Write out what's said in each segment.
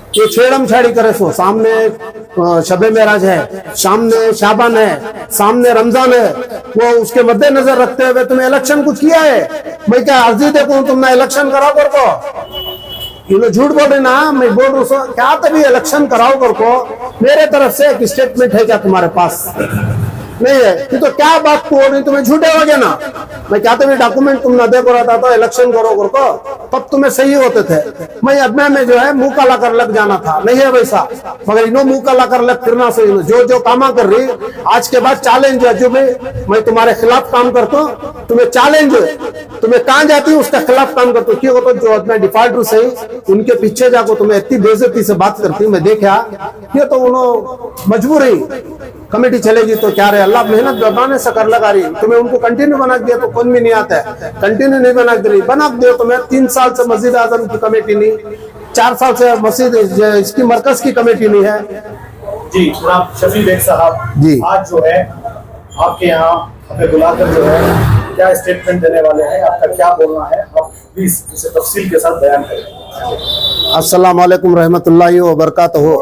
ये छेड़म छाड़ी करे सो, सामने शबे मेराज है, सामने शाबान है, सामने रमजान है, वो उसके मद्देनजर रखते हुए तुम्हें इलेक्शन कुछ किया है? मैं क्या अर्जी देखूं तुमने इलेक्शन कराओ कर को? ये लोग झूठ बोल रहे ना, मैं बोल रहा हूँ क्या तभी इलेक्शन कराओ कर को? मेरे तरफ से एक स्टेटमेंट है क्या तुम्हारे पास? नहीं है कि तो क्या बात को नहीं, तुम्हें झूठे हो गया ना। मैं क्या तभी डॉक्यूमेंट तुम ना देखो रहा था तो इलेक्शन करो कर को, तब तुम्हें सही होते थे। मैं अदना में जो है मुंह काला कर लग जाना था, नहीं है वैसा, मगर इनो मुंह काला कर लग फिरना सही। जो जो कामा कर रही आज के बाद चैलेंज है, जो मैं तुम्हारे खिलाफ काम करता हूँ, तुम्हें चैलेंज, तुम्हें कहाँ जाती हूँ उसके खिलाफ काम करता हूँ। क्यों? तो जो अपना डिफॉल्टर सही उनके पीछे जाको तुम्हें इतनी बेइज्जती से बात करती हूँ मैं देखा। ये तो उन्होंने मजबूर ही कमेटी चलेगी तो क्या रहे, अल्लाह मेहनत दबाने से कर लगा रही। तुम्हें उनको कंटिन्यू बना दिया तो कौन भी नहीं आता है, कंटिन्यू नहीं बना दे रही, बना दो। तुम्हें 3 साल से मस्जिद आजम की कमेटी नहीं, 4 साल से मस्जिद इसकी मरकज की कमेटी नहीं है। जी जनाब शफी बेग साहब जी, आज जो है आपके यहाँ हमें बुलाकर जो है क्या स्टेटमेंट देने वाले हैं, आपका क्या बोलना है, आप प्लीज इसे तफसील के साथ बयान करें। अस्सलाम वालेकुम रहमतुल्लाहि व बरकातहू।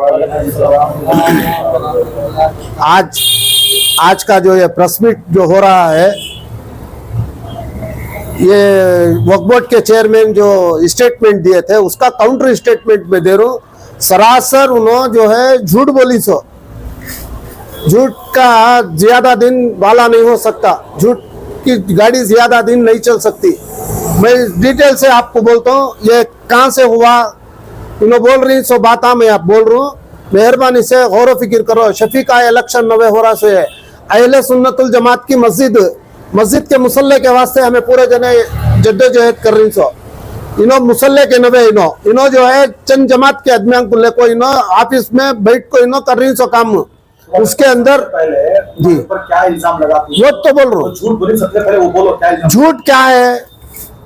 आज का जो ये प्रेस मीट जो हो रहा है, ये वक्फ बोर्ड के चेयरमैन जो स्टेटमेंट दिए थे उसका काउंटर स्टेटमेंट में दे रहा हूँ। सरासर उन्होंने जो है झूठ बोली सो, झूठ का ज्यादा दिन वाला नहीं हो सकता, झूठ की गाड़ी ज्यादा दिन नहीं चल सकती। मैं डिटेल से आपको बोलता हूँ ये कहाँ से हुआ, इन्हों बोल रही सो बात मैं आप बोल रहा हूँ, मेहरबानी से गौर फिक्र करो। शफी का इलेक्शन नवे हो रहा से है, अहले सुन्नतुल जमात की मस्जिद के मुसल्ले के वास्ते हमें पूरे जने जद्दोजहद कर रही सो। इनो मुसल्ले के नवे इनो जो है चंद जमात के आदमियों को लेको इनो ऑफिस में बैठ को इनो कर रही सो काम, उसके अंदर पहले जी पर क्या इल्जाम लगाती वो तो बोल रहा हूँ। झूठ बोली, सबसे पहले वो बोलो क्या इल्जाम? झूठ क्या है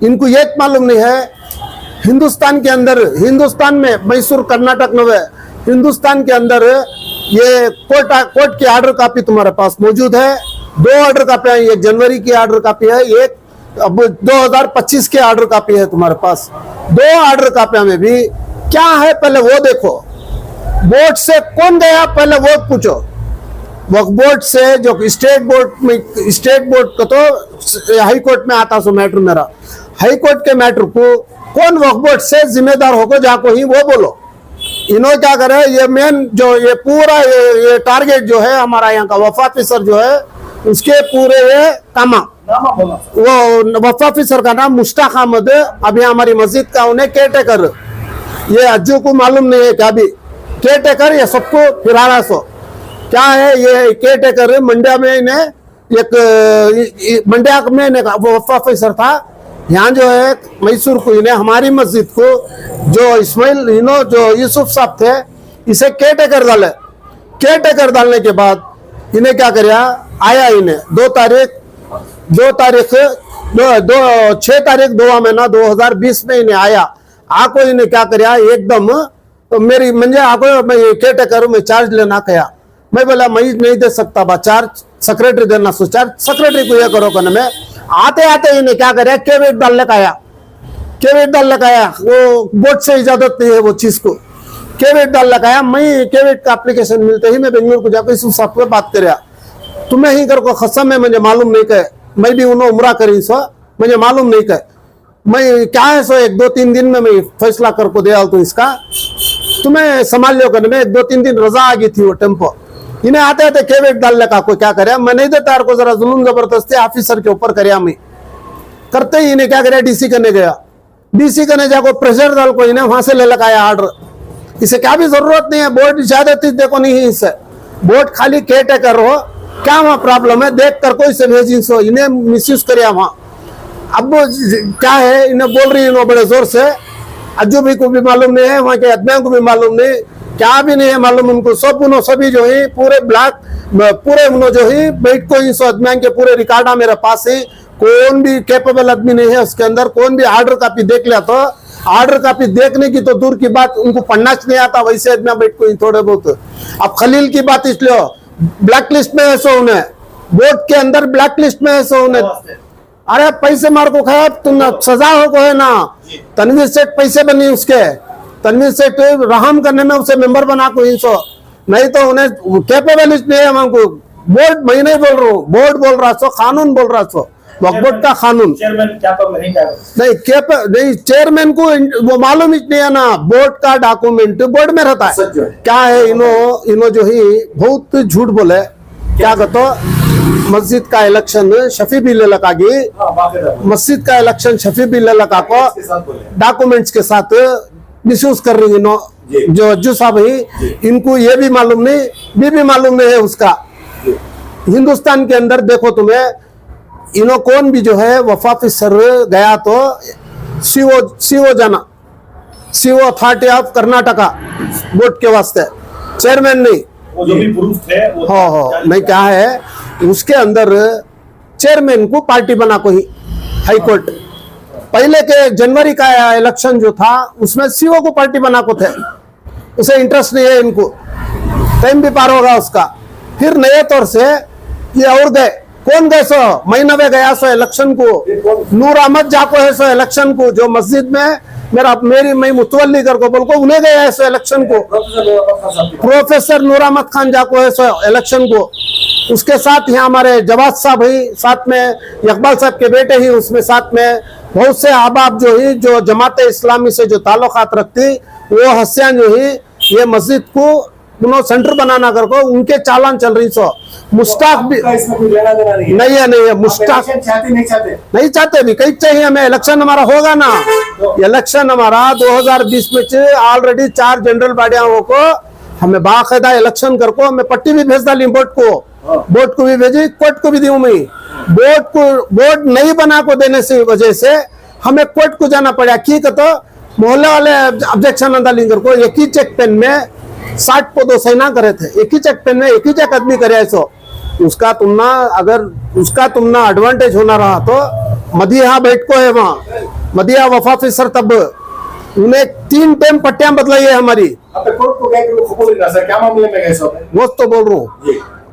इनको ये मालूम नहीं है। हिंदुस्तान के अंदर, हिंदुस्तान में मैसूर कर्नाटक नवे, हिंदुस्तान के अंदर ये कोर्ट की ऑर्डर कॉपी तुम्हारे पास मौजूद है। 2 ऑर्डर कॉपी है, 1 जनवरी की ऑर्डर कॉपी है, एक अब 2025 के ऑर्डर कॉपी है तुम्हारे पास। 2 ऑर्डर कॉपियां में भी क्या है पहले वो देखो। बोर्ड से कौन गया पहले वो पूछो। वक्फ बोर्ड से जो स्टेट बोर्ड को तो हाई कोर्ट में आता सो मैटर, मेरा हाई कोर्ट के मैटर को कौन वक्फ बोर्ड से जिम्मेदार होगा जाको ही वो बोलो। इन्हों क्या करे, ये मेन जो ये पूरा ये टारगेट जो है हमारा यहाँ का वफ़ा ऑफिसर जो है उसके पूरे ये कामा, वो वफ़ा ऑफिसर का नाम मुश्ताक अहमद, अभी हमारी मस्जिद का उन्हें केयरटेकर, ये अज्जू को मालूम नहीं है क्या भी केयरटेकर, ये सबको फिराना सो क्या है। ये केयरटेकर मंड्या में इन्हें एक मंड्या में वो वफ़ा ऑफिसर था, यहाँ जो है मैसूर को इन्हें हमारी मस्जिद को जो इस्माइल इनो जो यूसुफ साहब थे इसे केयरटेकर डाले। केयरटेकर डालने के बाद इन्हें क्या कराया, आया इन्हें 6 तारीख 2 महीना 2020 में इन्हें आया। आको इन्हें क्या कराया एकदम तो मेरी मंजे आको मैं केयरटेकर में चार्ज लेना कहा। मैं बोला मैं नहीं दे सकता बा चार्ज, सेक्रेटरी देना सो चार्ज, सेक्रेटरी को ये करो कहने में आते आते इन्हें क्या कराया केवेट डालने का आया। केवेट डालने का आया, वो बोर्ड से इजाजत नहीं है वो चीज को, केवेट डालने का आया। मैं केवेट का एप्लीकेशन मिलते ही मैं बेंगलुरु को जाकर इस साहब पे बात कर तुम्हें ही कर को खसम है मुझे मालूम नहीं कहे, मैं भी उन्होंने उम्रा करी सो मुझे मालूम नहीं कहे। मैं क्या है सो 1-2-3 दिन में मैं फैसला कर को दे तो इसका तुम्हें संभाल लो करने में 1-2-3 दिन रजा आ गई थी वो टेम्पो। इन्हें आते आते केवेट डालने का कोई क्या करे, मैं नहीं देता को जरा जुल्म जबरदस्ती ऑफिसर के ऊपर करे। मैं करते ही इन्हें क्या करे डीसी करने गया, डीसी करने जाको प्रेशर डाल को इन्हें वहां से ले लगाया ऑर्डर। इसे क्या भी जरूरत नहीं है, बोर्ड ज्यादा देखो नहीं है इसे, बोर्ड खाली केयरटेकर हो क्या वहाँ प्रॉब्लम है देख कर कोई से भेजी सो इन्हें मिसयूज करे वहां। अब क्या है इन्हें बोल रही है बड़े जोर से, अज्जू भी को भी मालूम नहीं है, वहाँ के आदमियों को भी मालूम नहीं, क्या भी नहीं है मालूम उनको। सब उन्होंने सभी जो है पूरे ब्लॉक पूरे उन्होंने जो है बैठ को इन आदमियों के पूरे रिकॉर्डा मेरे पास है, कौन भी कैपेबल आदमी नहीं है उसके अंदर। कौन भी ऑर्डर कॉपी देख लिया तो ऑर्डर कॉपी देखने की तो दूर की बात, उनको पढ़ना नहीं आता वैसे आदमी बैठ को थोड़े बहुत। अब खलील की बात इसलिए ब्लैक लिस्ट में ऐसा उन्हें, बोर्ड के अंदर ब्लैक लिस्ट में ऐसा उन्हें, अरे पैसे मार को खाया तुम सजा हो को है ना, तनवीर सेठ पैसे बनी उसके तनवीर सेठ रहम करने में उसे मेंबर बना को इंसो, नहीं तो उन्हें कैपेबिलिटी नहीं है हमको। बोर्ड मैं नहीं बोल रहा हूँ, बोर्ड बोल रहा सो, कानून बोल रहा सो, बोर्ड का कानून चेयरमैन क्या पर नहीं क्या नहीं चेयरमैन को वो मालूम ही नहीं है ना। बोर्ड का डॉक्यूमेंट बोर्ड में रहता सच जो है। है। क्या है इनो जो ही बहुत झूठ बोले। क्या कहते मस्जिद का इलेक्शन शफी बिल लगा मस्जिद का इलेक्शन शफी बिल लगा को डॉक्यूमेंट्स के साथ मिसयूज कर रही इनो जो अज्जू साहब ही, इनको ये भी मालूम नहीं, भी मालूम नहीं है उसका। हिंदुस्तान के अंदर देखो तुम्हें इनो कौन भी जो है वफा ऑफिसर गया तो सीओ जाना, CO authority of Karnataka board के वास्ते, चेयरमैन नहीं। वो जो भी प्रूफ थे वो हो नहीं क्या है उसके अंदर चेयरमैन को पार्टी बना को ही हाई कोर्ट। पहले के जनवरी का इलेक्शन जो था उसमें सीओ को पार्टी बना को थे, उसे इंटरेस्ट नहीं है इनको, टाइम भी पार होगा उसका। फिर नए तौर से ये और गए, कौन गए सो महीना में गया सो इलेक्शन को, नूर अहमद जाको है सो इलेक्शन को, जो मस्जिद में मैं मुतवल्ली कर को बोल को उन्हें गया है सो इलेक्शन को। प्रोफेसर नूर अहमद खान जाको है सो इलेक्शन को। उसके साथ यहाँ हमारे जवाद साहब ही साथ में, इकबाल साहब के बेटे ही उसमें साथ में, बहुत से अहबाब जो ही जो जमात इस्लामी से जो ताल्लुकात रखती, वो हस्यान जो ही ये मस्जिद को उन्होंने सेंटर बनाना कर को उनके चालान चल रही सो। मुश्ताक भी नहीं है मुश्ताक नहीं चाहते भी कहीं चाहिए हमें। इलेक्शन हमारा होगा ना, इलेक्शन हमारा 2020 में ऑलरेडी 4 जनरल बॉडियों को हमें बाकायदा इलेक्शन कर को हमें पट्टी भी भेज डाली, बोर्ड को भी भेजी, कोर्ट को भी दी मैं। बोर्ड नहीं बना को देने से वजह से हमें कोर्ट को जाना पड़ा। की तो मोहल्ले वाले ऑब्जेक्शन डाली कर को एक ही चेक पेन में 60 को 2 सही ना करे थे, एक ही चेक पेन में एक ही चेक आदमी करे सो। उसका तुमना अगर उसका तुमना एडवांटेज होना रहा तो मदिया बैठ को है वहाँ मदिया वफा ऑफिसर, तब उन्हें 3 टाइम पट्टियां बदलाई है हमारी। क्या मामले में गए सो? वो तो बोल रहा हूँ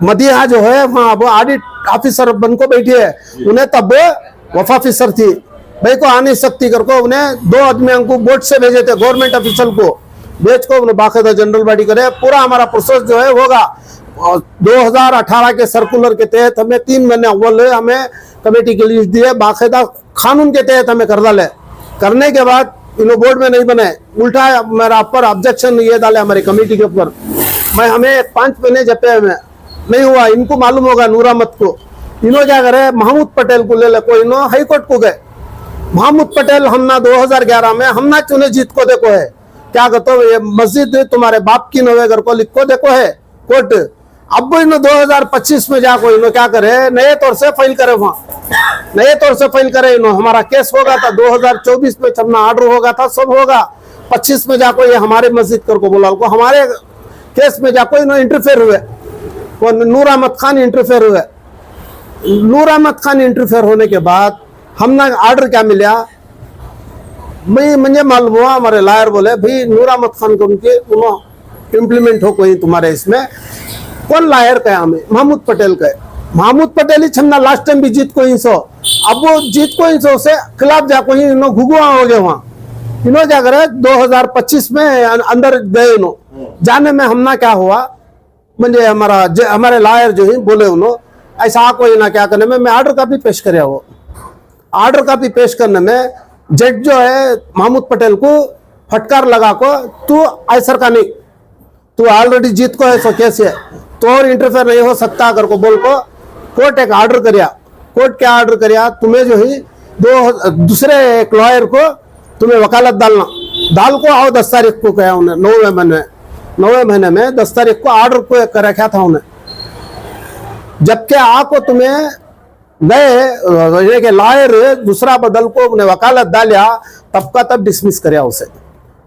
मदिया जो है वहाँ वो ऑडिट ऑफिसर बन को बैठी है, उन्हें तब वफा ऑफिसर थी भाई को आ नहीं सकती कर को उन्हें 2 आदमियों को बोर्ड से भेजे थे, गवर्नमेंट ऑफिसर को भेज को उन्हें बाकायदा जनरल बॉडी करे। पूरा हमारा प्रोसेस जो है होगा। 2018 के सर्कुलर के तहत हमें 3 महीने अव्वल हमें कमेटी के लिए दिए, बाकायदा कानून के तहत हमें कर डाले। करने के बाद इन बोर्ड में नहीं बने, उल्टा मेरा ऊपर ऑब्जेक्शन ये डाले हमारी कमेटी के ऊपर। मैं हमें 5 महीने जपे हमें नहीं हुआ। इनको मालूम होगा नूर अहमद को, इन्हों क्या करे महमूद पटेल को ले को इन्हों हाई कोर्ट को गए। महमूद पटेल हमना 2011 में हमना चुने जीत को देखो है, क्या कहते हो ये मस्जिद तुम्हारे बाप की नवे घर को लिख को देखो है कोर्ट। अब इन्हों 2025 में जाको इन्हों क्या करे नए तौर से फाइल करे, वहां नए तौर से फाइल करे। इन्हों हमारा केस होगा था 2024 में, छपना ऑर्डर होगा था, सब होगा। 25 में जाको ये हमारे मस्जिद कर को बोला को हमारे केस में जाको इन्हों इंटरफेयर हुए, वो नूर अहमद खान इंटरफेयर हुए। नूर अहमद खान इंटरफेयर होने के बाद हमने ऑर्डर क्या मिला मुझे मालूम हुआ, हमारे लायर बोले भाई नूर अहमद खान को उनके इम्प्लीमेंट हो कोई तुम्हारे इसमें। कौन लायर का हमें महमूद पटेल का, महमूद पटेल ही छन्ना लास्ट टाइम भी जीत को इंसो, अब वो जीत को इंसो से खिलाफ जाको ही इन्हों घुगुआ हो गए। वहां इन्हों क्या करे 2025 में अंदर गए, इन्हों जाने में हमना क्या हुआ मुझे हमारे लायर जो ही बोले उन्होंने ऐसा कोई ना क्या करने में मैं ऑर्डर कापी पेश करे। वो ऑर्डर कापी पेश करने में जज जो है महमूद पटेल को फटकार लगा को तू ऐसा का नहीं, तू ऑलरेडी जीत को है सो कैसे तो और इंटरफेयर नहीं हो सकता अगर को बोल को कोर्ट एक ऑर्डर करिया। कोर्ट क्या ऑर्डर करिया तुम्हें जो ही दूसरे एक लॉयर को तुम्हें वकालत डालना, डाल को आओ 10 तारीख को कहा उन्हें 9वें महीने में 10 तारीख को ऑर्डर को कर रखा था उन्हें। जबकि आपको तुम्हें गए के लॉयर दूसरा बदल को उन्हें वकालत डालिया, तब का तब डिसमिस कर उसे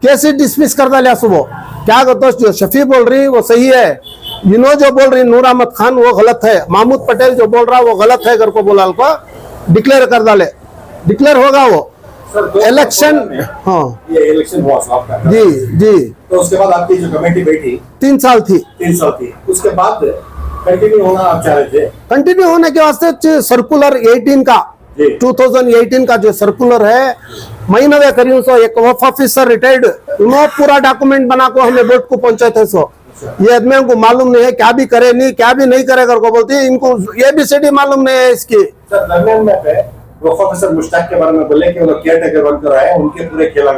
कैसे डिसमिस कर डालिया सुबह। क्या कहते जो शफी बोल रही वो सही है, इन्हों जो बोल रही नूर अहमद खान वो गलत है, महमूद पटेल जो बोल रहा वो गलत है, घर को बोला को डिक्लेयर कर डाले। डिक्लेयर होगा वो इलेक्शन। हाँ ये इलेक्शन हुआ आपका जी जी। तो उसके बाद आपकी जो कमेटी बैठी 3 साल थी, उसके बाद कंटिन्यू होना आप चाह रहे थे? कंटिन्यू होने के वास्ते सर्कुलर 18 का जी। 2018 का जो सर्कुलर है मैं नवे करी सो एक वफ ऑफिसर रिटायर्ड उन्होंने पूरा डॉक्यूमेंट बना को हमें बोर्ड को पहुंचे थे सो ये आदमी को मालूम नहीं है क्या भी करे नहीं क्या भी नहीं करे को बोलती है इनको ABCD मालूम नहीं है इसकी। सर दरमियान में पे वफ ऑफिसर मुश्ताक के बारे में बोले कि वो लोग केयर टेकर बनकर आए उनके पूरे खेला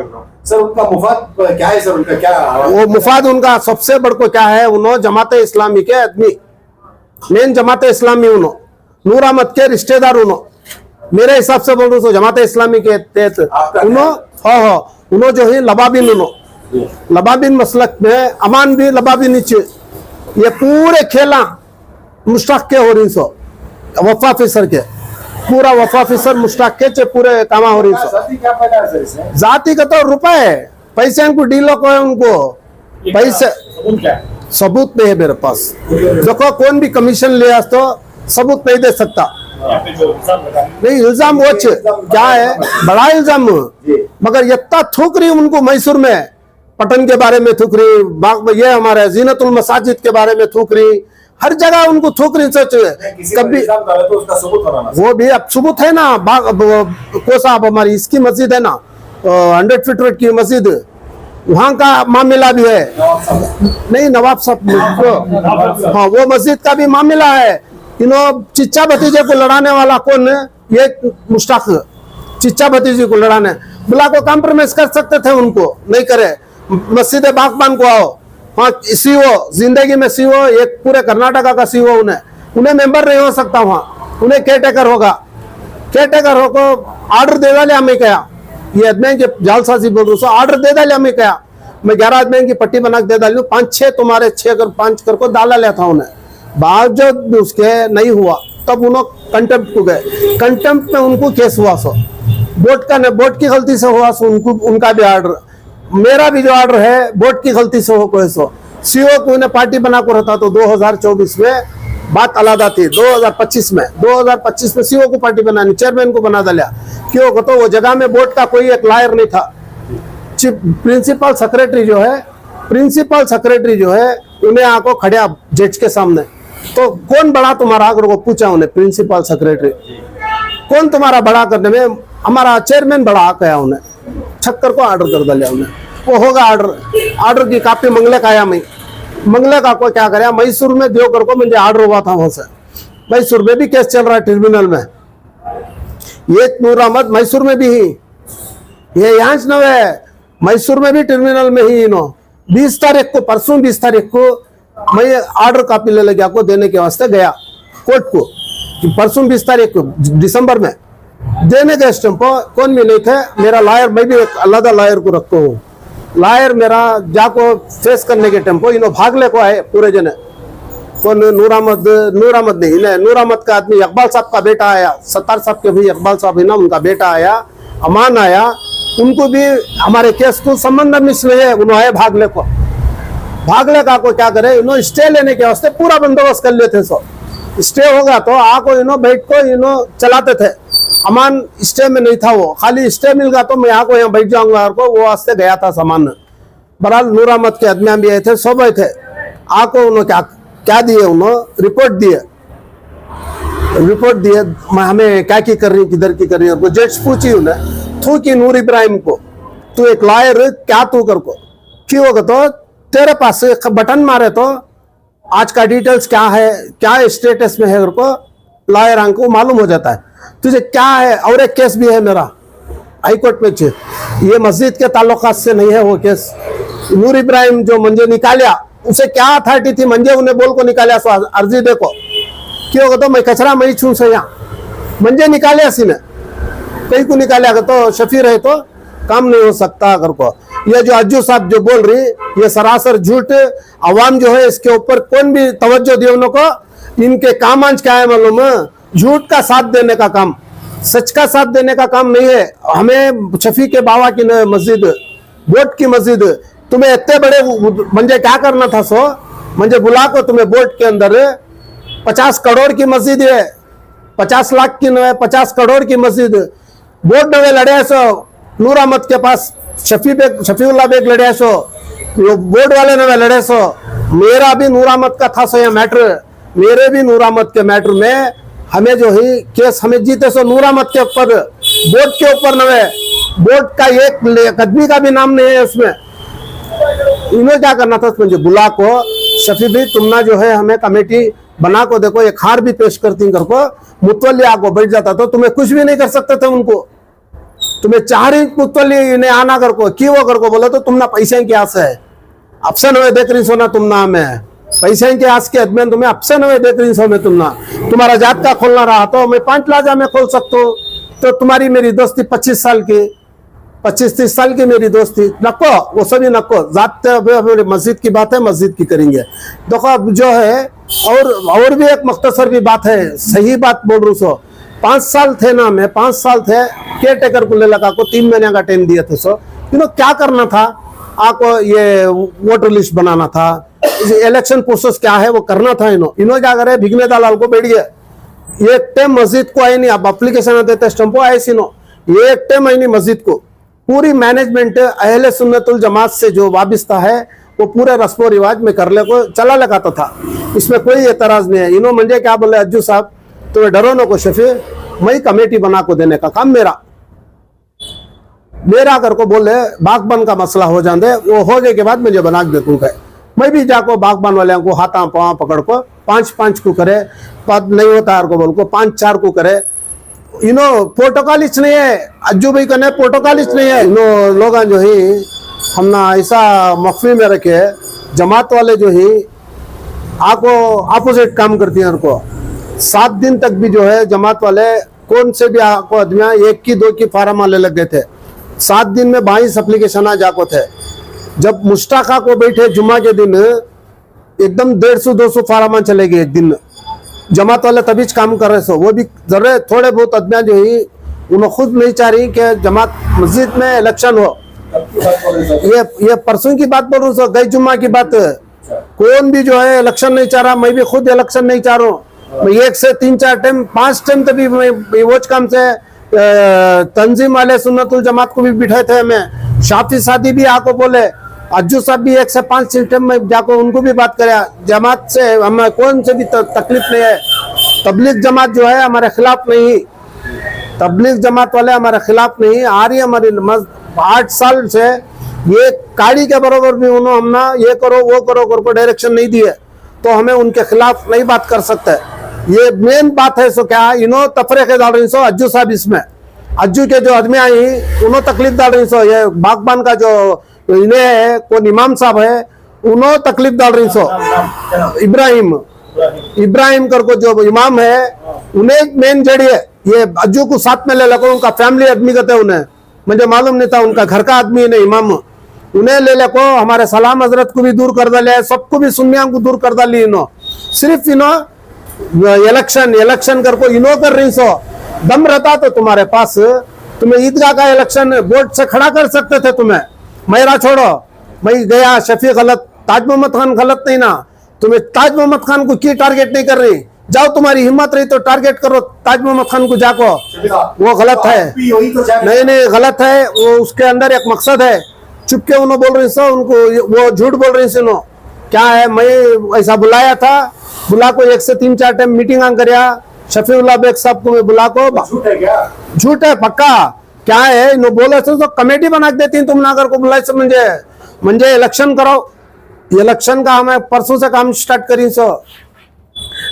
सर उनका मुफाद क्या है सर उनका क्या वो मुफाद उनका सबसे बड़ को क्या है उन्होंने जमात इस्लामी के आदमी मेन जमात इस्लामी उन्होंने नूर अहमद के रिश्तेदार उन्होंने मेरे हिसाब से बोल रहा हूँ जमात इस्लामी के तहत उन्होंने जो है लबाबिन उन्होंने लबाबिन मसलक में अमान भी लबाबिन नीचे ये पूरे खेला मुश्ताक के हो रही सो वफा ऑफिसर के पूरा वफा ऑफिसर मुश्ताक के पूरे कामा हो रही सो साथी क्या फायदा है सर इससे जाति का तो रुपए है पैसे उनको डीलो को है उनको पैसे सबूत क्या है? सबूत नहीं है मेरे पास देखो कौन भी कमीशन लिया तो सबूत नहीं दे सकता यहाँ पे जो हिसाब लगा नहीं इल्जाम वो क्या है बड़ा इल्जाम मगर इतना थूक रही उनको मैसूर में पटन के बारे में थूक रही बाग में ये हमारे जीनतुल मसाजिद के बारे में थूक रही हर जगह उनको थूक रही सोच किसी कभी इल्जाम डाले तो उसका सबूत बनाना वो भी अब सबूत है ना को साहब हमारी इसकी मस्जिद है ना 100 फीट की मस्जिद वहाँ का मामला भी है नहीं नवाब साहब हाँ वो मस्जिद का भी मामला है इन्हों चिच्चा भतीजे को लड़ाने वाला कौन है ये मुश्ताक चिच्चा भतीजे को लड़ाने बुला को कॉम्प्रोमाइज कर सकते थे उनको नहीं करे मस्जिद बागबान को आओ हाँ सीओ जिंदगी में सीओ एक पूरे कर्नाटका का सीओ उन्हें मेंबर नहीं हो सकता वहाँ उन्हें केयर टेकर होगा केयर टेकर हो को ऑर्डर दे डाले हमें क्या ये आदमी के जालसाजी बोल रहा हूँ ऑर्डर दे डाले हमें क्या मैं 11 आदमी की पट्टी बना के दे डाली 5-6 तुम्हारे 6 कर 5 कर को डाला लिया था उन्हें बावजूद उसके नहीं हुआ तब उन्होंने कंटेम्प्ट को गए कंटेम्प्ट में उनको केस हुआ सो बोर्ड की गलती से हुआ सो उनका भी ऑर्डर मेरा भी जो ऑर्डर है बोर्ड की गलती से हो कोई सो सीओ को उन्हें पार्टी बना को रहता तो 2024 में बात अलग थी 2025 में सीओ को पार्टी बनानी चेयरमैन को बना डाला क्यों तो वो जगह में बोर्ड का कोई एक लायर नहीं था प्रिंसिपल सेक्रेटरी जो है उन्हें आको खड़ा जज के सामने तो कौन बड़ा तुम्हारा अगर को पूछा उन्हें प्रिंसिपल सेक्रेटरी कौन तुम्हारा बड़ा करने में हमारा चेयरमैन बड़ा आया उन्हें छक्कर को ऑर्डर कर डाला उन्हें वो होगा ऑर्डर की कापी मंगले का आया मैं मंगले का को क्या करे मैसूर में देवकर को मुझे ऑर्डर हुआ था वहां से मैसूर में भी केस चल रहा है ट्रिब्यूनल में ये नूर अहमद मैसूर में भी ही ये यहाँ न है मैसूर में भी ट्रिब्यूनल में ही इनो 20 तारीख को परसों 20 तारीख को मैं ऑर्डर कापी ले लगा को देने के वास्ते गया कोर्ट को कि परसों 20 तारीख को दिसंबर में देने के टेम्पो कौन भी नहीं थे मेरा लॉयर मैं भी एक अलग लॉयर को रखता हूँ लॉयर मेरा जाको फेस करने के टेम्पो इन्हों भागले को आए पूरे जने कौन नूर अहमद नहीं इन्हें नूर अहमद का आदमी इकबाल साहब का बेटा आया सत्तार साहब के भी इकबाल साहब है ना उनका बेटा आया अमान आया उनको भी हमारे केस को संबंध मिसले है उन्होंने भागले का को क्या करे इन्हों स्टे लेने के वास्ते पूरा बंदोबस्त कर लेते सो स्टे होगा तो आको इन्हों बैठ को इन्हों चलाते थे अमान स्टे में नहीं था वो खाली स्टे मिल गया तो मैं यहाँ को यहाँ बैठ जाऊंगा को वो वास्ते गया था सामान बहरहाल नूर अहमद के आदमी भी आए थे सब आए थे आको उन्होंने क्या दिए उन्होंने रिपोर्ट दिए हमें क्या की कर रही किधर की कर रही है जज पूछी उन्हें थू की नूर इब्राहिम को तू एक लॉयर क्या तू कर को क्यों होगा तो तेरे पास बटन मारे तो आज का डिटेल्स क्या है क्या स्टेटस में है को लॉयर को मालूम हो जाता है तुझे क्या है और एक केस भी है मेरा हाईकोर्ट में ये मस्जिद के ताल्लुकात से नहीं है वो केस नूर इब्राहिम जो मंजे निकालिया उसे क्या अथॉरिटी थी मंजे उन्हें बोल को निकालिया सो अर्जी देखो क्यों होगा तो मैं कचरा मैं छू से यहाँ मंजे निकालिया सी ने कहीं को निकालिया तो शफी रहे तो काम नहीं हो सकता अगर को ये जो अज्जू साहब जो बोल रही ये सरासर झूठ अवाम जो है इसके ऊपर कौन भी तवज्जो दिए उनको इनके काम आज क्या है मालूम झूठ का साथ देने का काम सच का साथ देने का काम नहीं है हमें शफी के बाबा की मस्जिद बोर्ड की मस्जिद तुम्हें इतने बड़े मुझे क्या करना था सो मुझे बुला को तुम्हें बोर्ड के अंदर 50 करोड़ की मस्जिद है 50 लाख की 50 करोड़ की मस्जिद बोर्ड नवे लड़े सो नूर अहमद के पास शफीउल्लाह बेग लड़े सो बोर्ड वाले नवे लड़े सो मेरा भी नूर अहमद का था सो यह मैटर मेरे भी नूर अहमद के मैटर में हमें जो है केस हमें जीते सो नूरामत के ऊपर बोर्ड के ऊपर नवे बोर्ड का एक आदमी का भी नाम नहीं है उसमें। इन्हें क्या करना था मुझे बुला को शफी भाई तुमना जो है हमें कमेटी बना को देखो एक हार भी पेश करती कर को मुतवली आको बैठ जाता तो तुम्हें कुछ भी नहीं कर सकते थे उनको। तुम्हें चाह रही मुतवली इन्हें आना कर को की वो कर को बोले तो तुमना पैसे की आस है अफसन हुए देख रही सोना तुमना हमें पैसे के आस के आदमी तुम्हें अफसन हुए देख रही सो में तुमना तुम्हारा जात का खोलना रहा तो मैं 5 प्लाजा में खोल सकता हूँ। तो तुम्हारी मेरी दोस्ती 25 साल की 25-30 साल की मेरी दोस्ती नको वो सभी नको जाते हमें मस्जिद की बात है मस्जिद की करेंगे। देखो अब जो है और भी एक मुख्तसर भी बात है सही बात बोल रहा सो 5 साल थे ना मैं 5 साल थे केयर टेकर को ले लगा को 3 महीने का टाइम दिया थे सो क्या करना था आपको ये वोटर लिस्ट बनाना था इलेक्शन प्रोसेस क्या है वो करना था इन्हों क्या करे भिगने दलाल को बैठ गए एक टाइम मस्जिद को आए नहीं अब एप्लीकेशन देते स्टम्पो आए सीनो एक टाइम आई नहीं मस्जिद को पूरी मैनेजमेंट अहले सुन्नतुल जमात से जो वाबिस्ता है वो पूरे रस्मो रिवाज में कर ले को चला लगाता था इसमें कोई एतराज नहीं है। इन्हों मंजे क्या बोले अज्जू साहब तुम्हें डरो न को शफी मैं कमेटी बना को देने का काम मेरा कर को बोले बागबान का मसला हो जाते वो हो गए के बाद मुझे बना दे दूंगा मैं भी जाको बागबान वाले को हाथा पाँव पकड़ को 5-5 को करे पद नहीं होता को बोल को 5-4 को करे प्रोटोकॉल नहीं है अज्जू भाई कने प्रोटोकॉल नहीं है लोग जो है हम ना ऐसा मख्फी में रखे जमात वाले जो है आपको अपोजिट काम करती हैं उनको 7 दिन तक भी जो है जमात वाले कौन से भी आपको आदमियां 1 की 2 की फार्म वाले लग गए थे 7 दिन में 22 एप्लीकेशन जाको थे। जब मुश्ताका को बैठे जुम्मा के दिन एकदम 150-200 फार्म चले गए एक दिन में जमात वाले तभी काम कर रहे सो वो भी जरूर थोड़े बहुत आदमियां जो ही उन्होंने खुद नहीं चाह रही कि जमात मस्जिद में इलेक्शन हो। ये परसों की बात बोल रहा हूँ गई जुम्मा की बात कौन भी जो है इलेक्शन नहीं चाह रहा मैं भी खुद इलेक्शन नहीं चाह रहा हूँ। मैं 1 से 3-4 टाइम 5 टाइम तभी मैं वो काम से तंजीम वाले सुन्नतुल जमात को भी बिठाए थे हमें शाफी शादी भी आको बोले अज्जू साहब भी 1 से 5 सिस्टम में जाकर उनको भी बात करे जमात से हमें कौन से भी तकलीफ नहीं है। तबलीग जमात जो है हमारे खिलाफ नहीं तबलीग जमात वाले हमारे खिलाफ नहीं आ रही हमारी 8 साल से ये काड़ी के बराबर भी उन्होंने हम ना ये करो वो करो करको डायरेक्शन नहीं दिए तो हमें उनके खिलाफ नहीं बात कर सकते। ये मेन बात है सो क्या इन्हों तफरे के डाल रही सो अज्जू साहब इसमें अज्जू के जो आदमी आई उन्होंने तकलीफ डाल रही सो ये बागबान का जो इन्हें है कौन इमाम साहब है उन्होंने तकलीफ डाल रही सो इब्राहिम कर को जो इमाम है उन्हें मेन जड़ी है ये अज्जू को साथ में ले लगा उनका फैमिली आदमी कहते उन्हें मुझे मालूम नहीं था उनका घर का आदमी नहीं इमाम उन्हें ले लेको हमारे सलाम हजरत को भी दूर कर डाले सबको भी सुन्नियां को दूर कर डाली इन्हों सिर्फ इन्हों इलेक्शन कर को इन्हों कर रही सो दम रहता तो तुम्हारे पास तुम्हें ईदगाह का इलेक्शन बोर्ड से खड़ा कर सकते थे तुम्हें मेरा छोड़ो मैं गया शफी गलत ताज मोहम्मद खान गलत नहीं ना तुम्हें ताज मोहम्मद खान को की टारगेट नहीं कर रही जाओ तुम्हारी हिम्मत रही तो टारगेट करो ताज मोहम्मद खान को जाको वो गलत है नहीं गलत है वो उसके अंदर एक मकसद है चुपके उन्होंने बोल रही सो उनको वो झूठ बोल रही सुनो क्या है मैं ऐसा बुलाया था बुला को 1 से 3-4 टाइम मीटिंग करिया शफीउल्लाह बेग साहब को मैं बुला को झूठ है क्या झूठ है पक्का क्या है इन्होंने बोले तो कमेटी बना देती तुम नागर को बुलाए से मुझे इलेक्शन करो इलेक्शन का हमें परसों से काम स्टार्ट करी सो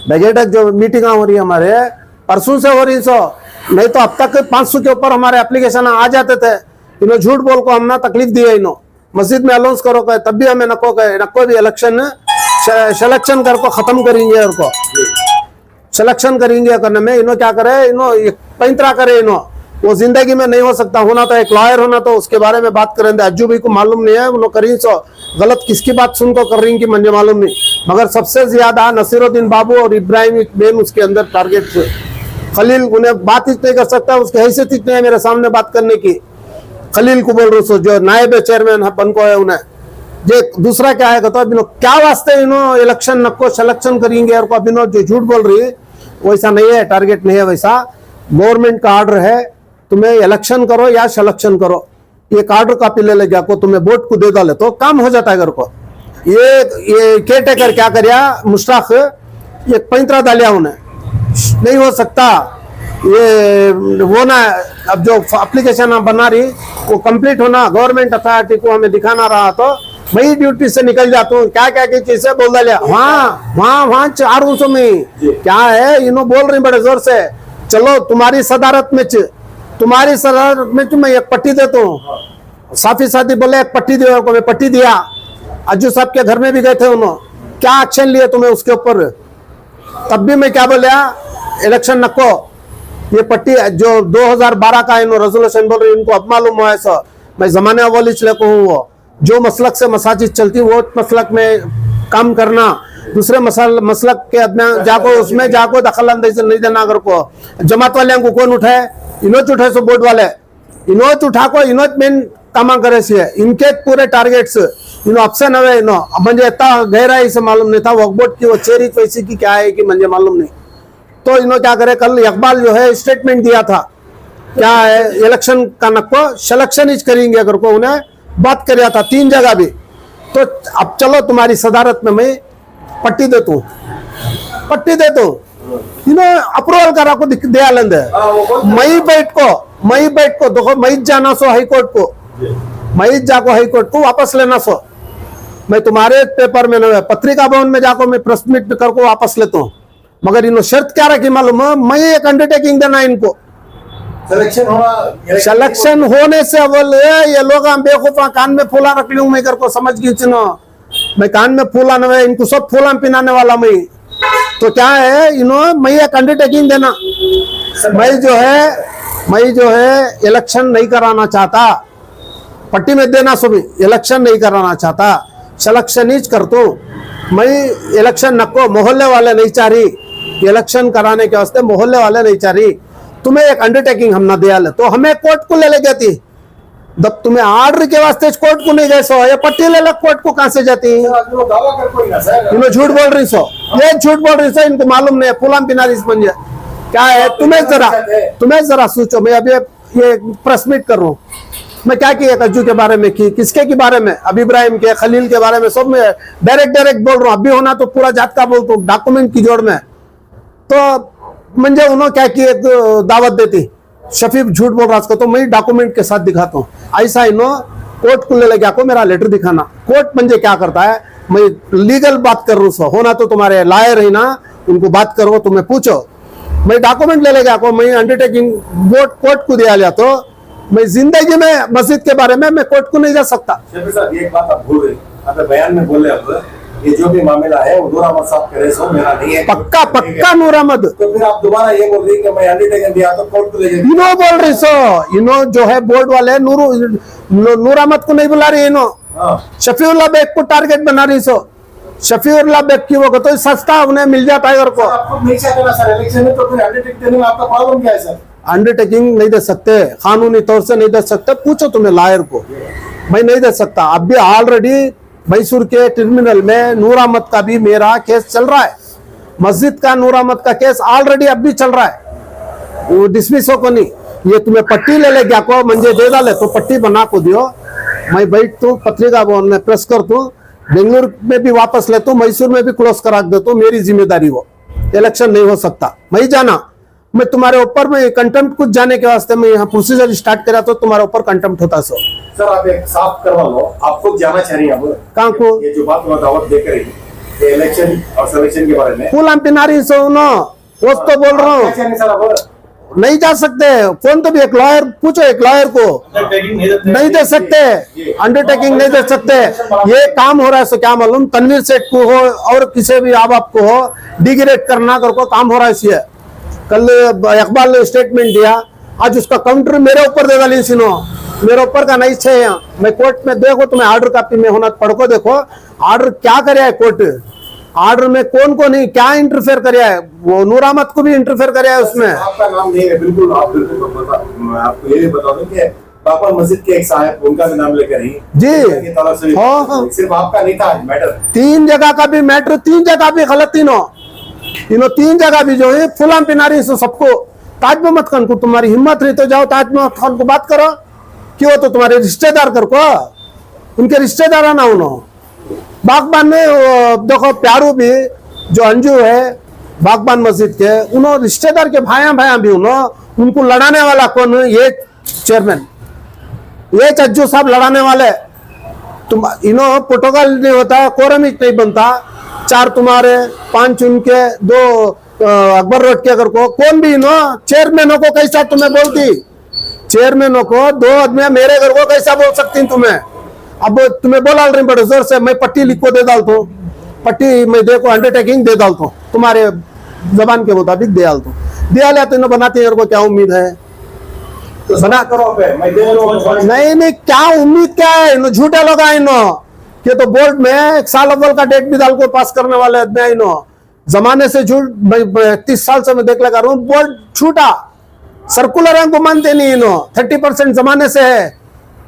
बजट जो मीटिंग हो रही है हमारे परसों से हो रही सो नहीं तो अब तक 500 के ऊपर हमारे एप्लीकेशन आ जाते थे इन्हों झूठ बोल को हमने तकलीफ दी है इन्हों मस्जिद में अलाउंस करो कहे तब भी हमें नको भी इलेक्शन सिलेक्शन कर को खत्म करेंगे और को सिलेक्शन करेंगे करने में इन्हों क्या करे इन्हों पैंतरा करे इन्हों वो जिंदगी में नहीं हो सकता होना तो एक लॉयर होना तो उसके बारे में बात करेंगे अज्जू भाई को मालूम नहीं है उन्होंने करी सो गलत किसकी बात सुन को कर रही कि मुझे मालूम नहीं मगर सबसे ज्यादा नसीरुद्दीन बाबू और इब्राहिम बेन उसके अंदर टारगेट खलील उन्हें बात ही नहीं कर सकता उसकी हैसियत इतनी है मेरे सामने बात करने की खलील को बोल रहे सो जो नायब चेयरमैन बन को है उन्हें ये दूसरा क्या है कहते क्या वास्ते इन्हों इलेक्शन नको सिलेक्शन करेंगे और अभिनव जो झूठ बोल रही है वैसा नहीं है टारगेट नहीं है वैसा गवर्नमेंट का ऑर्डर है तुम्हें इलेक्शन करो या सिलेक्शन करो एक ऑर्डर कॉपी ले गया को तुम्हें बोर्ड को दे डाले तो काम हो जाता है घर को ये केयर टेकर क्या करिया मुश्ताक एक पैंतरा डालिया उन्हें नहीं हो सकता। ये वो ना, अब जो एप्लीकेशन हम बना रही वो कंप्लीट होना, गवर्नमेंट अथॉरिटी को हमें दिखाना रहा तो वही ड्यूटी से निकल जाता हूँ। क्या क्या की चीज से बोल डालिया वहाँ 400 में क्या है, इन्हों बोल रही बड़े जोर से। चलो तुम्हारी सदारत में मैं एक पट्टी देता हूँ। साथी साथी बोले एक पट्टी दो को, मैं पट्टी दिया। अज्जू साहब के घर में भी गए थे उन्होंने, क्या एक्शन लिए तुम्हें उसके ऊपर? तब भी मैं क्या बोलिया, इलेक्शन नको, ये पट्टी जो 2012 का इन्होंने रेजोल्यूशन बोल रही, इनको अब मालूम हुआ है सर। मैं जमाने वाली चले को हूँ, वो जो मसलक से मसाजिद चलती वो मसलक में काम करना, दूसरे मसलक के अदमियां जाको उसमें जाको दखल अंदाजी नहीं देना। अगर को जमात वाले को कौन उठाए, इनोच उठाए सो बोर्ड वाले, इनोच उठा को इनोच मेन कामा करे से इनके पूरे टारगेट्स इनो ऑप्शन है। इनो म्हणजे इतना गहराई से मालूम नहीं था वक्फ बोर्ड की वो चेरी पैसे की क्या है कि मुझे मालूम नहीं। तो इन्हों क्या करे, कल इकबाल जो है स्टेटमेंट दिया था, क्या है इलेक्शन का नको सिलेक्शन ही करेंगे, अगर को उन्हें बात कर था 3 जगह भी। तो अब चलो तुम्हारी सदारत में मैं पट्टी देता हूँ, पट्टी देता हूँ, इन्हों अप्रूवल करा को दिया लेंदे। मई बैठ को देखो, मई जाना सो हाई कोर्ट को, मई जाको हाई कोर्ट को वापस लेना सो। मैं तुम्हारे पेपर में न पत्रिका भवन में जाको मैं प्रेस मीट करके वापस लेता हूँ, मगर इन्होंने शर्त क्या रखी मालूम है, मैं एक अंडरटेकिंग देना इनको। सिलेक्शन होने से अव्वल ये लोग बेवकूफा कान में फूला रख लूं मैं, कर को समझ गई चिन्ह, मैं कान में फूला न, इनको सब फूला पिनाने वाला मैं। तो क्या है, इन्होंने मैं एक अंडरटेकिंग देना, मैं जो है इलेक्शन नहीं कराना चाहता, पट्टी में देना सभी इलेक्शन नहीं कराना चाहता, सिलेक्शन ही कर तो मैं इलेक्शन नको, मोहल्ले वाले नहीं चाह रही इलेक्शन कराने के वास्ते, मोहल्ले वाले नहीं चाह रही, तुम्हें एक अंडरटेकिंग हम ना दिया ले, तो हमें कोर्ट को ले जाती। जब तुम्हें आर्डर के वास्ते कोर्ट को नहीं गए सो, ये पट्टी ले ले कोर्ट को कहां से जाती? इन्होंने झूठ बोल रही सो, ये झूठ बोल रही सो, इनको मालूम नहीं है फुलाम पिनारिस बन जाए क्या है। तुम्हें जरा सोचो, मैं अभी ये प्रेस मीट कर रहा हूँ, मैं क्या किया कज्जू के बारे में की, किसके के बारे में, अब इब्राहिम के, खलील के बारे में, सब में डायरेक्ट बोल रहा हूँ। अभी होना तो पूरा जात का बोलता हूँ डॉक्यूमेंट की जोड़ में। तो मुझे उन्होंने क्या किया, दावत देती, शफीक झूठ बोल रहा उसको, तो मैं डॉक्यूमेंट के साथ दिखाता हूँ। ऐसा इन्हों कोर्ट को ले गया को मेरा लेटर दिखाना। कोर्ट मुझे क्या करता है, मैं लीगल बात कर रहा हूँ, होना तो तुम्हारे लायर ही ना, उनको बात करो, तुम्हें पूछो। मैं डॉक्यूमेंट ले गया को, मैं अंडरटेकिंग कोर्ट को दिया लिया, तो मैं जिंदगी में मस्जिद के बारे में मैं कोर्ट को नहीं जा सकता। एक बात आप भूल रहे, बयान में बोले अब ये जो भी मामला है वो नूर अहमद साहब करे सो मेरा नहीं है, पक्का नूर अहमद। तो फिर आप दोबारा ये बोल रही कि मैं अंडरटेकिंग दिया तो कोर्ट को ले जाएंगे। इनो बोल रही सो, इनो जो है बोर्ड वाले नूर अहमद को नहीं बुला रही, इनो शफीउल्लाह बेग को टारगेट बना रही सो। शफीउल्लाह बेग की वो तो सस्ता उन्हें मिल जाता है। को आपको नहीं चाहते सर इलेक्शन में, तो फिर अंडरटेकिंग देने में आपका प्रॉब्लम क्या है सर? अंडरटेकिंग नहीं दे सकते, कानूनी तौर से नहीं दे सकते, पूछो तुम्हें लायर को, मैं नहीं दे सकता। अब भी ऑलरेडी मैसूर के ट्रिब्यूनल में नूर अहमद का भी मेरा केस चल रहा है, मस्जिद का नूर अहमद का केस ऑलरेडी अब भी चल रहा है, वो डिसमिस हो को नहीं। ये तुम्हें पट्टी ले गया को मंजे दे डाले तो पट्टी बना को दियो, मैं बैठ तू पत्रिका भवन में प्रेस कर तू, बेंगलुरु में भी वापस ले तू, मैसूर में भी क्लोज करा दे तो मेरी जिम्मेदारी, वो इलेक्शन नहीं हो सकता। मैं जाना, मैं तुम्हारे ऊपर में कंटेम्प्ट कुछ जाने के वास्ते मैं यहाँ प्रोसीजर स्टार्ट करा तो तुम्हारे ऊपर कंटेम्प्ट होता। सर आप एक साफ करवा लो, आप खुद जाना चाह रही हैं अब कहाँ को, ये जो बात दावत दे कर इलेक्शन और सिलेक्शन के बारे में फूल पिनारी सो नो वो तो बोल रहा हूँ, नहीं जा सकते। कौन तो भी एक लॉयर पूछो, एक लॉयर को नहीं दे सकते, अंडरटेकिंग नहीं दे सकते। ये काम हो रहा है सो क्या मालूम, तनवीर सेठ को हो और किसी भी आप को हो डिग्रेड करना कर को काम हो रहा है। कल इकबाल ने स्टेटमेंट दिया, आज उसका काउंटर मेरे ऊपर दे डाली सिनो, मेरे ऊपर का नहीं छे। मैं कोर्ट में देखो, तुम्हें ऑर्डर कॉपी में होना पढ़ को देखो, ऑर्डर क्या करे है कोर्ट, ऑर्डर में कौन को नहीं क्या इंटरफेयर करे है, वो नूर अहमद को भी इंटरफेयर करे है उसमें। आपका नाम नहीं है, बिल्कुल आप मैं आपको ये भी बता दूं कि बाबर मस्जिद के एक साहब उनका भी नाम लेकर ही जी, हाँ सिर्फ आपका नहीं था मैटर, 3 जगह का भी मैटर, 3 जगह भी गलत, तीनों 3 जगह भी जो है फुलाम पिनारी से सबको। ताज मोहम्मद खान को तुम्हारी हिम्मत रही तो जाओ ताज मोहम्मद खान को बात करो, क्यों तो तुम्हारे रिश्तेदार कर को, उनके रिश्तेदार ना उन्होंने बागबान में देखो, प्यारू भी जो अंजू है बागबान मस्जिद के उन्होंने रिश्तेदार के भाया भी उन्होंने उनको लड़ाने वाला कौन? ये चेयरमैन, ये चज्जू साहब लड़ाने वाले। तुम इनो प्रोटोकॉल नहीं होता, कोरम ही नहीं बनता, 4 तुम्हारे 5 उनके 2 अकबर रोड के अगर को कौन भी इनो चेयरमैनों को कैसा तुम्हें बोलती? चेयरमैनों को 2 आदमी मेरे घर को कैसा बोल सकती तुम्हें? अब तुम्हें बोला रही बड़े जोर से, मैं पट्टी लिख को दे डालता हूँ, पट्टी मैं देखो अंडरटेकिंग दे डालता हूँ, तुम्हारे जबान के मुताबिक दे डालता हूँ। दिया लिया तो बनाते को क्या उम्मीद है? तो बना करो पे मैं दे रहा हूं। नहीं क्या उम्मीद क्या है? इनो झूठे लोग आए नो कि तो बोर्ड में 1 साल अव्वल का डेट भी डाल को पास करने वाले आदमी आई नो। जमाने से झूठ, 30 साल से मैं देख लगा रहा हूँ, बोर्ड झूठा, सर्कुलर अंक मानते नहीं इनो, 30% जमाने से है।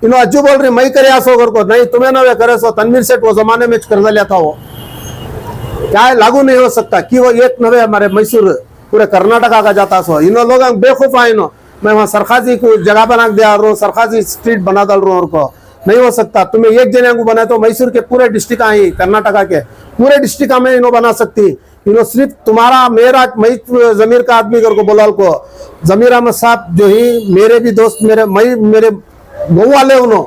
इनो अज्जू बोल रही मैं करे आसो घर को, नहीं तुम्हें ना करे सो तनवीर सेठ वो जमाने में कर लिया था, वो क्या है लागू नहीं हो सकता कि वो एक नवे हमारे मैसूर पूरे कर्नाटका का जाता सो। इन लोग बेवकूफ है इनो, मैं वहां सरखाजी को जगह बना के दे रहा हूँ, सरखाजी स्ट्रीट बना डाल रहा हूँ, को नहीं हो सकता। तुम्हें एक जने को बनाए तो मैसूर के पूरे डिस्ट्रिक्ट आई, कर्नाटका के पूरे डिस्ट्रिक्ट में इनो बना सकती। इनो सिर्फ तुम्हारा मेरा मई जमीर का आदमी कर को बोला को, जमीर अहमद साहब जो ही मेरे भी दोस्त, मेरे गौ वाले उन्हों,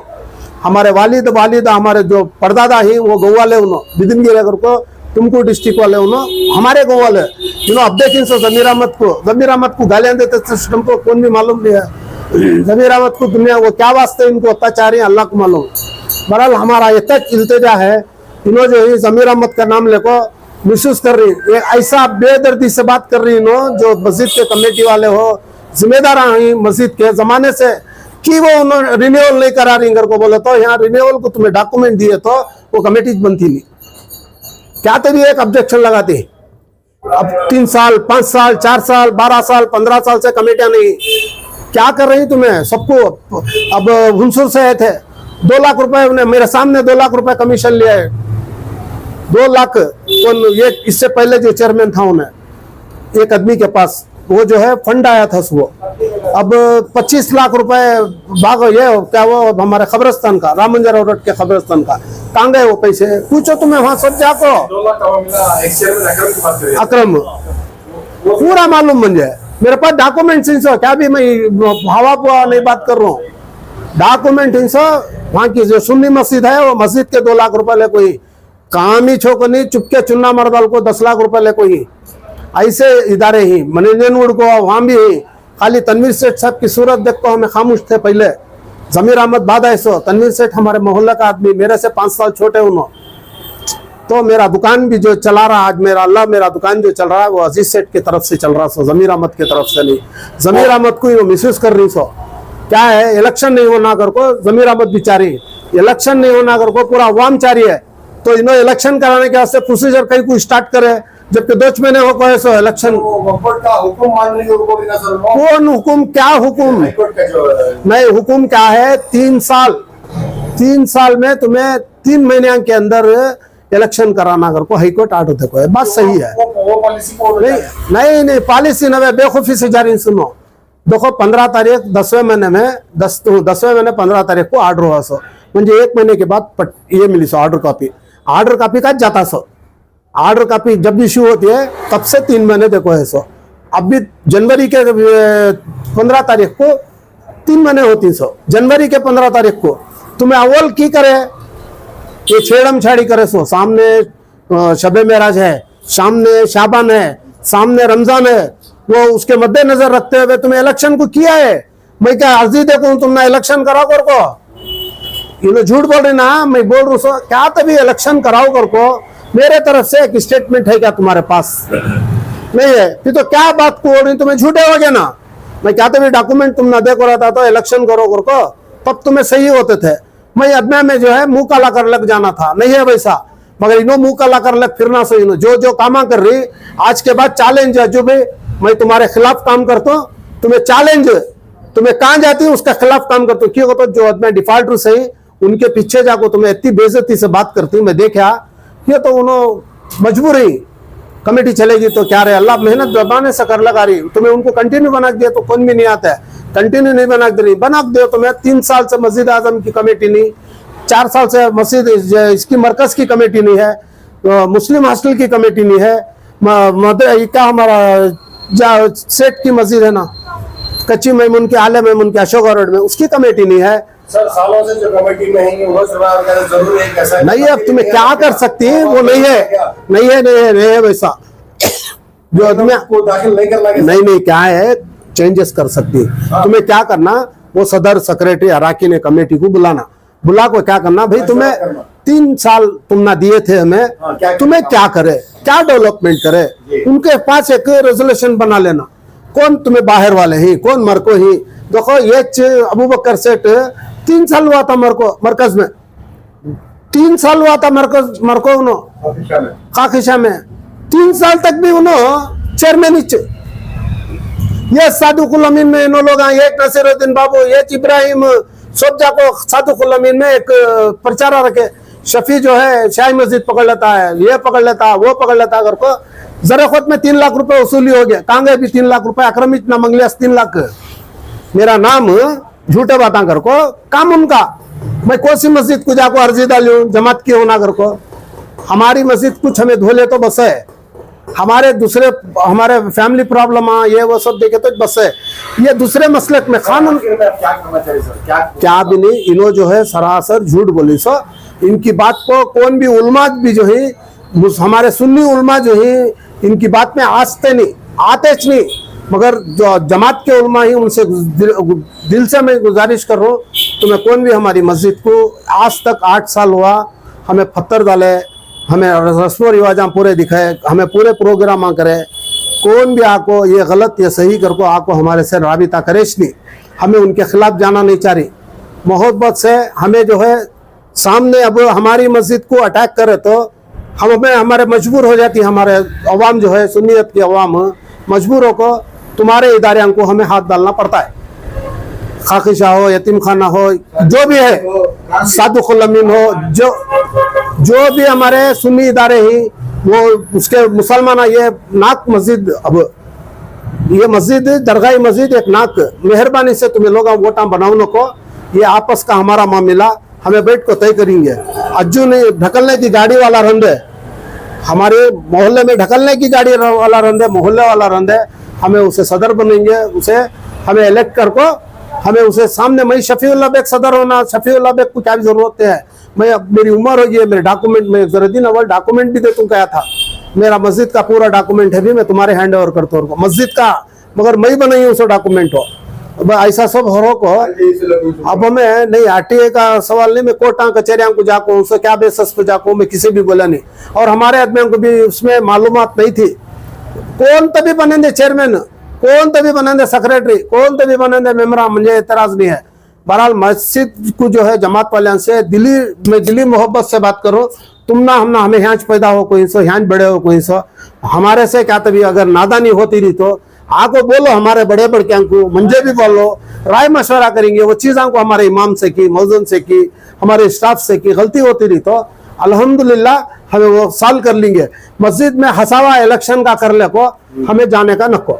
हमारे वालिद हमारे जो परदादा ही वो गौ वाले उन्हों, बिदिनगिरी अगर को तुमको डिस्ट्रिक्ट वाले उन्हों, हमारे गौ वाले इन्हों। अब देखिन सो जमीर अहमद को गालियां देते सिस्टम को कौन भी मालूम नहीं है। जमीर अहमद को दुनिया वो क्या वास्ते इनको अत्याचारी अल्लाह को मालूम। बहरहाल हमारा ये तक इल्तिजा है, इन्हों जो है जमीर अहमद का नाम लेको मिसयूज कर रही, एक ऐसा बेदर्दी से बात कर रही इन्हों, जो मस्जिद के कमेटी वाले हो, जिम्मेदार हैं मस्जिद के जमाने से, कि वो उन्होंने रिन्यूअल नहीं करा रही। को बोले तो यहाँ रिन्यूअल को तुम्हें डॉक्यूमेंट दिए तो वो कमेटी बनती नहीं, क्या तो भी एक ऑब्जेक्शन लगाती। अब 3 साल 5 साल 4 साल 12 साल 15 साल से कमेटियां नहीं, क्या कर रही तुम्हें सबको। अब हुंसूर से आए थे, 2 लाख रुपए उन्हें मेरे सामने 2 लाख रुपए कमीशन लिया है, 2 लाख। ये इससे पहले जो चेयरमैन था उन्हें एक आदमी के पास वो जो है फंड आया था वो, अब 25 लाख रुपए भाग ये क्या वो हमारे खबरस्तान का, राम मंदिर रोड के खबरस्तान का, कहाँ गए वो पैसे? पूछो तुम्हें वहां सब जाको। 2 लाख का मिला, एक चेयरमैन अकरम की बात करिए, अकरम पूरा मालूम बन जाए, मेरे पास डॉक्यूमेंट इनसे, क्या भी मैं हवा पुआ नहीं बात कर रहा हूँ, डॉक्यूमेंट इनसे। वहां की जो सुन्नी मस्जिद है वो मस्जिद के 2 लाख रुपए ले कोई काम ही छोको नहीं, चुपके चुन्ना मरदाल को 10 लाख रुपए ले कोई, ऐसे इदारे ही मनोरंजन को वहां भी ही। खाली तनवीर सेठ साहब की सूरत देखो हमें खामोश थे पहले, जमीर अहमद बाद ऐसो, तनवीर सेठ हमारे मोहल्ला का आदमी, मेरे से 5 साल छोटे उन्होंने। तो मेरा दुकान भी जो चला रहा आज, मेरा दुकान जो चल रहा है वो अजीज सेठ की तरफ से चल रहा, सो जमीर अहमद की तरफ से नहीं। जमीर अहमद को मिसयूज कर रही, सो क्या है इलेक्शन नहीं होना कर को, जमीर अहमद बिचारी इलेक्शन नहीं होना कर को पूरा अवाम चाह रही है, तो इन्होंने इलेक्शन कराने के वास्ते प्रोसीजर कहीं को स्टार्ट करे, जबकि 2 महीने हो गए सो इलेक्शन। का हुक्म मान रही है कौन हुकुम? क्या हुकुम? नहीं हुकुम क्या है? 3 साल में तुम्हें 3 महीने के अंदर इलेक्शन कराना कर को हाईकोर्ट आर्डर देखो, है बात सही है। वो पॉलिसी को नहीं पॉलिसी नवे बेखौफी से जारी सुनो। देखो 15 तारीख 10वें महीने में 10वें महीने 15 तारीख को आर्डर हुआ सो, म्हणजे 1 महीने के बाद ये मिली सो ऑर्डर कॉपी का जाता सो। ऑर्डर कॉपी जब इश्यू होती है तब से 3 महीने देखो है सो। अब भी जनवरी के 15 तारीख को 3 महीने होती सो, जनवरी के 15 तारीख को तुम्हें अव्वल की करे ये छेड़म छाड़ी करे सो, सामने शबे मेराज है, सामने शाबान है, सामने रमजान है, वो उसके मद्देनजर रखते हुए तुम्हें इलेक्शन को किया है। मैं क्या अर्जी देखूं तुमने इलेक्शन कराओ कर को, ये झूठ बोल रही ना, मैं बोल रहा हूँ क्या तभी इलेक्शन कराओ कर को। मेरे तरफ से एक स्टेटमेंट है क्या तुम्हारे पास? नहीं है, फिर तो क्या बात को रही, तुम्हें झूठे हो गए ना। मैं क्या तभी डॉक्यूमेंट तुम ना देखो रहता तो इलेक्शन करो कर को, तब तुम्हें सही होते थे। मैं अदना में जो है मुंह काला कर लग जाना था, नहीं है वैसा, मगर इन्हों मुंह काला कर लग फिरना सो। इन्हों जो कामा कर रही आज के बाद चैलेंज है, जो भी मैं तुम्हारे खिलाफ काम करता हूँ, तुम्हें चैलेंज, तुम्हें कहाँ जाती हूँ उसका खिलाफ काम करता हूँ। क्यों तो जो अदना डिफॉल्टर सही उनके पीछे जाको तुम्हें इतनी बेइज्जती से बात करती हूँ मैं देखा, ये तो उन्होंने मजबूरी कमेटी चलेगी तो क्या रहे, अल्लाह मेहनत दबाने से कर लगा रही, तुम्हें उनको कंटिन्यू बना दिया तो कौन भी नहीं आता है, कंटिन्यू नहीं बना दे रही, बना दो तुम्हें। 3 साल से मस्जिद आजम की कमेटी नहीं, 4 साल से मस्जिद इसकी मरकज की कमेटी नहीं है, मुस्लिम हॉस्टल की कमेटी नहीं है, क्या हमारा सेठ की मस्जिद है ना, कच्ची मैमून की, आले मैमून की, अशोक रोड में, उसकी कमेटी नहीं है सर। सालों से जो कमेटी में है वो सरकार वगैरह जरूर है, कैसा नहीं है। अब तुम्हें क्या कर सकती है, वो नहीं है, नहीं है, नहीं है, नहीं है वैसा जो तुम्हें को दाखिल नहीं करना है। नहीं क्या है, चेंजेस कर सकती है। तुम्हें क्या करना, वो सदर सेक्रेटरी अराकी ने कमेटी को बुला को क्या करना, भाई तुम्हें 3 साल तुम ना दिए थे हमें, तुम्हें क्या करे, क्या डेवलपमेंट करे, उनके पास एक रेजोल्यूशन बना लेना, कौन तुम्हें बाहर वाले ही, कौन मरको ही। देखो ये अबू बकर सेठ 3 साल हुआ था मरकज में, 3 साल हुआ था मरको काखिशा में, 3 साल तक भी उन्होंने चेयरमैन ये सादुकुल अमीन में इन लोग, एक नसीरुद्दीन बाबू, एक इब्राहिम सोबजा को सादुकुल अमीन में एक प्रचारा रखे, शफी जो है शाही मस्जिद पकड़ लेता है, ये पकड़ लेता है, वो पकड़ लेता है, अगर को जरखोत में 3 लाख रुपए वसूली हो गया, कांगे भी 3 लाख रुपए, अक्रमित ना मंगलियास 3 लाख, मेरा नाम झूठे बात कर को काम उनका। मैं कोसी मस्जिद को जाको अर्जी डालू जमात की होना कर को, हमारी मस्जिद कुछ हमें धोले तो बस है, हमारे दूसरे हमारे फैमिली प्रॉब्लम ये वो सब देखे तो बस है, ये दूसरे मसलक में कानून क्या करना चाहिए सर? क्या भी नहीं, इन्हों जो है सरासर झूठ बोली सो। इनकी बात को कौन भी उलमा भी जो है, हमारे सुन्नी उलमा जो है, इनकी बात में आस्ते नहीं आतेच नहीं, मगर जो जमात के उलमा ही, उनसे दिल से मैं गुजारिश कर रहा हूँ, तुम्हें कौन भी हमारी मस्जिद को आज तक 8 साल हुआ, हमें पत्थर डाले, हमें रस्मो रिवाजा पूरे दिखाए, हमें पूरे प्रोग्राम करे, कौन भी आको ये गलत या सही कर को आको हमारे से राबिता करेश नहीं, हमें उनके खिलाफ जाना नहीं चाह रही। मोहब्बत से हमें जो है सामने अब हमारी मस्जिद को अटैक करे तो हमें हमारे मजबूर हो जाती है, हमारे अवाम जो है सुन्नियत की अवाम मजबूर हो को तुम्हारे इदारे को हमें हाथ डालना पड़ता है, खाकिशा हो, यतीम खाना हो, जो भी है, सादुकुल अमीन हो, जो भी हमारे सुन्नी इदारे ही, वो उसके मुसलमान ये नाक मस्जिद, अब ये मस्जिद दरगाही मस्जिद एक नाक, मेहरबानी से तुम्हें लोग वोटा बनाओ को, ये आपस का हमारा मामला हमें बैठ को तय करेंगे। अज्जू ने ढकलने की गाड़ी वाला रंधे, हमारे मोहल्ले में ढकलने की गाड़ी वाला रंधे, मोहल्ले वाला रंधे, हमें उसे सदर बनेंगे, उसे हमें इलेक्ट कर को, हमें उसे सामने, मैं शफीउल्लाह बेग सदर होना, शफीउल्लाह बेग को क्या भी जरूरत है, मैं मेरी उम्र हो गई है, मेरे डॉक्यूमेंट में जरूरत अव्वल डॉक्यूमेंट भी दे तुम कहा था, मेरा मस्जिद का पूरा डॉक्यूमेंट है भी, मैं तुम्हारे हैंड ओवर करता हूँ मस्जिद का, मगर मैं बनाई उसे डॉक्यूमेंट हो, ऐसा सब हो को। अब हमें नहीं आरटीए का सवाल नहीं, मैं कोर्टा कचहरियां को जाको, उसे क्या बेसिस पे जाको, मैं किसी भी बोला नहीं, और हमारे आदमियों को भी उसमें मालूमात नहीं थी, कौन तभी बनेंगे चेयरमैन, कौन तभी बनेंगे सेक्रेटरी, कौन तभी बनेंगे मेम्बर, मुझे एतराज नहीं है। बहरहाल मस्जिद को जो है जमात वाले से दिली मोहब्बत से बात करो, तुम ना हम ना, हमें हाँच पैदा हो कोई सो, हाँच बड़े हो कोई सो, हमारे से क्या तभी अगर नादानी होती रही तो आको बोलो, हमारे बड़े बड़े को मंजे भी बोलो, राय मशवरा करेंगे, वो चीज़ों को हमारे इमाम से की, मौजून से की, हमारे स्टाफ से की, गलती होती रही तो अल्हम्दुलिल्लाह हमें वो साल कर लेंगे। मस्जिद में हसावा इलेक्शन का कर ले को, हमें जाने का नको।